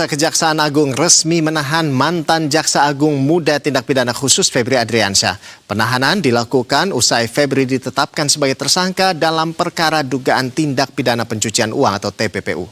Kejaksaan Agung resmi menahan mantan Jaksa Agung Muda Tindak Pidana Khusus Febri Adriansyah. Penahanan dilakukan usai Febri ditetapkan sebagai tersangka dalam perkara dugaan tindak pidana pencucian uang atau TPPU.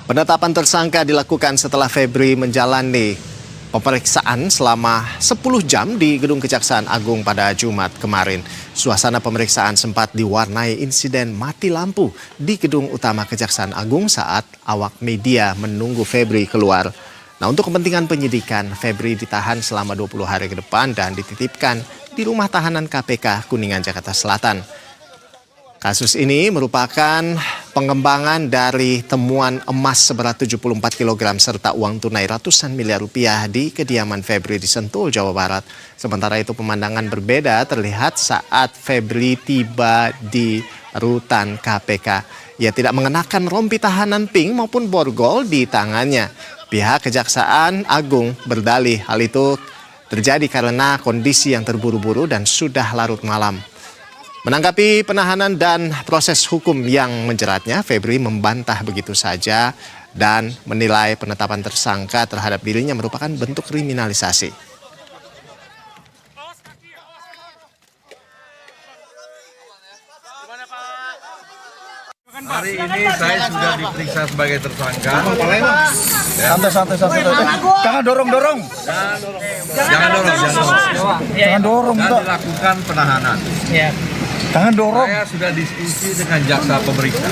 Penetapan tersangka dilakukan setelah Febri menjalani pemeriksaan selama 10 jam di Gedung Kejaksaan Agung pada Jumat kemarin. Suasana pemeriksaan sempat diwarnai insiden mati lampu di Gedung Utama Kejaksaan Agung saat awak media menunggu Febri keluar. Nah, untuk kepentingan penyidikan, Febri ditahan selama 20 hari ke depan dan dititipkan di rumah tahanan KPK Kuningan, Jakarta Selatan. Kasus ini merupakan pengembangan dari temuan emas seberat 74 kg serta uang tunai ratusan miliar rupiah di kediaman Febri di Sentul, Jawa Barat. Sementara itu pemandangan berbeda terlihat saat Febri tiba di rutan KPK. Ia tidak mengenakan rompi tahanan pink maupun borgol di tangannya. Pihak Kejaksaan Agung berdalih hal itu terjadi karena kondisi yang terburu-buru dan sudah larut malam. Menanggapi penahanan dan proses hukum yang menjeratnya, Febri membantah begitu saja dan menilai penetapan tersangka terhadap dirinya merupakan bentuk kriminalisasi. Hari ini saya sudah diperiksa sebagai tersangka. Santai. Jangan dorong. Jangan dorong. Dan dilakukan penahanan. Jangan dorong. Saya sudah diskusi dengan jaksa pemeriksa.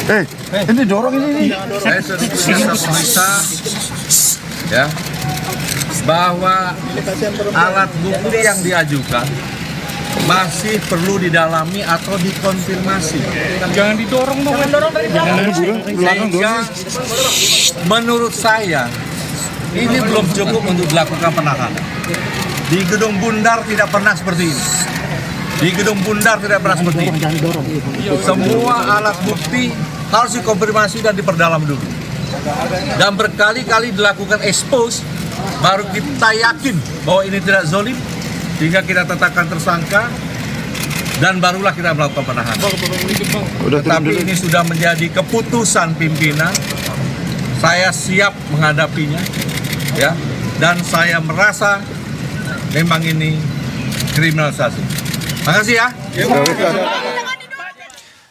Ini dorong ini. Saya sudah diskusi dengan pemeriksa, ya, bahwa alat bukti yang diajukan masih perlu didalami atau dikonfirmasi. Jangan didorong dong. Sehingga menurut saya ini belum cukup untuk dilakukan penahanan. Di Gedung Bundar tidak pernah seperti ini. Semua alat bukti harus dikonfirmasi dan diperdalam dulu. Dan berkali-kali dilakukan expose, baru kita yakin bahwa ini tidak zolim, sehingga kita tetapkan tersangka, dan barulah kita melakukan penahanan. Tetapi ini sudah menjadi keputusan pimpinan, saya siap menghadapinya, ya, dan saya merasa memang ini kriminalisasi. Makasih ya.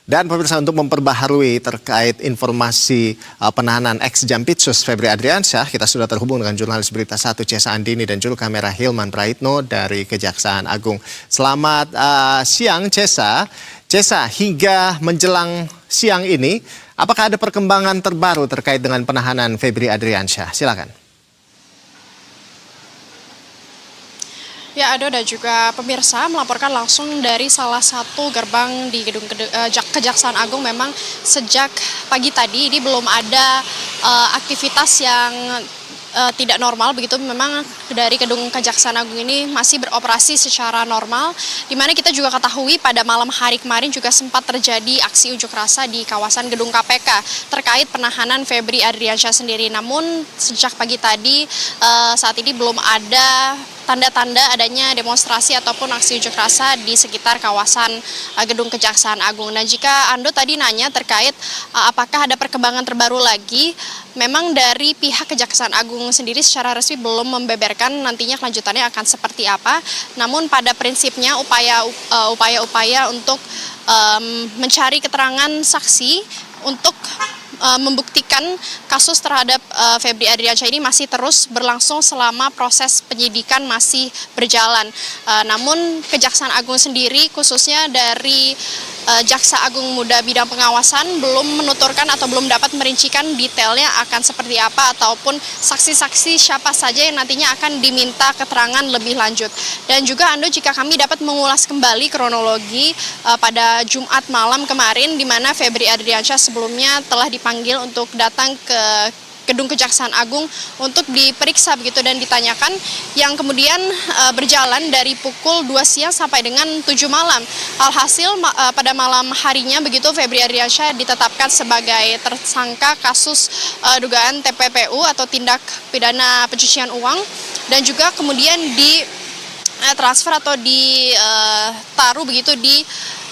Dan pemirsa, untuk memperbaharui terkait informasi penahanan ex-Jampitsus Febri Adriansyah, kita sudah terhubung dengan jurnalis Berita 1 Cesa Andini dan juru kamera Hilman Praitno dari Kejaksaan Agung. Selamat siang Cesa. Cesa, hingga menjelang siang ini, apakah ada perkembangan terbaru terkait dengan penahanan Febri Adriansyah? Silakan. Ya, Ado dan juga pemirsa melaporkan langsung dari salah satu gerbang di Gedung Kejaksaan Agung. Memang sejak pagi tadi ini belum ada aktivitas yang tidak normal begitu. Memang dari Gedung Kejaksaan Agung ini masih beroperasi secara normal, di mana kita juga ketahui pada malam hari kemarin juga sempat terjadi aksi unjuk rasa di kawasan Gedung KPK terkait penahanan Febri Adriansyah sendiri. Namun sejak pagi tadi saat ini belum ada tanda-tanda adanya demonstrasi ataupun aksi unjuk rasa di sekitar kawasan Gedung Kejaksaan Agung. Dan jika Ando tadi nanya terkait apakah ada perkembangan terbaru lagi, memang dari pihak Kejaksaan Agung sendiri secara resmi belum membeberkan nantinya kelanjutannya akan seperti apa. Namun pada prinsipnya upaya-upaya untuk mencari keterangan saksi untuk membuktikan kasus terhadap Febri Adriansyah ini masih terus berlangsung selama proses penyidikan masih berjalan. Namun Kejaksaan Agung sendiri khususnya dari Jaksa Agung Muda Bidang Pengawasan belum menuturkan atau belum dapat merincikan detailnya akan seperti apa ataupun saksi-saksi siapa saja yang nantinya akan diminta keterangan lebih lanjut. Dan juga Ando, jika kami dapat mengulas kembali kronologi pada Jumat malam kemarin di mana Febri Adriansyah sebelumnya telah dipanggil untuk datang ke Gedung Kejaksaan Agung untuk diperiksa begitu dan ditanyakan, yang kemudian berjalan dari pukul 2 siang sampai dengan 7 malam. Alhasil pada malam harinya begitu Febri Adriansyah ditetapkan sebagai tersangka kasus dugaan TPPU atau tindak pidana pencucian uang, dan juga kemudian di transfer atau ditaruh begitu di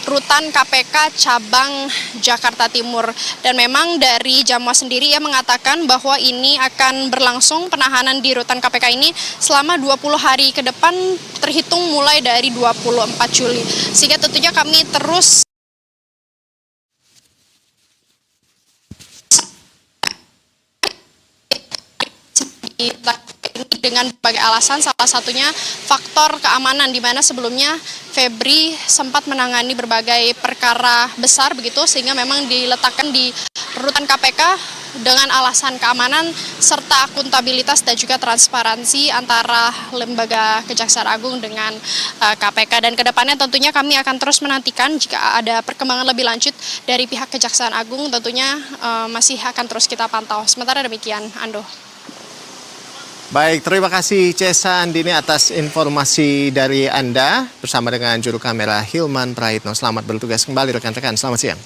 rutan KPK cabang Jakarta Timur. Dan memang dari Jamwas sendiri ia mengatakan bahwa ini akan berlangsung penahanan di rutan KPK ini selama 20 hari ke depan terhitung mulai dari 24 Juli. Sehingga tentunya kami terus dengan berbagai alasan, salah satunya faktor keamanan, di mana sebelumnya Febri sempat menangani berbagai perkara besar begitu, sehingga memang diletakkan di rutan KPK dengan alasan keamanan serta akuntabilitas dan juga transparansi antara lembaga Kejaksaan Agung dengan KPK. Dan kedepannya tentunya kami akan terus menantikan jika ada perkembangan lebih lanjut dari pihak Kejaksaan Agung, tentunya masih akan terus kita pantau. Sementara demikian, Ando. Baik, terima kasih Cesa Andini atas informasi dari Anda bersama dengan juru kamera Hilman Praitno. Selamat bertugas kembali rekan-rekan, selamat siang.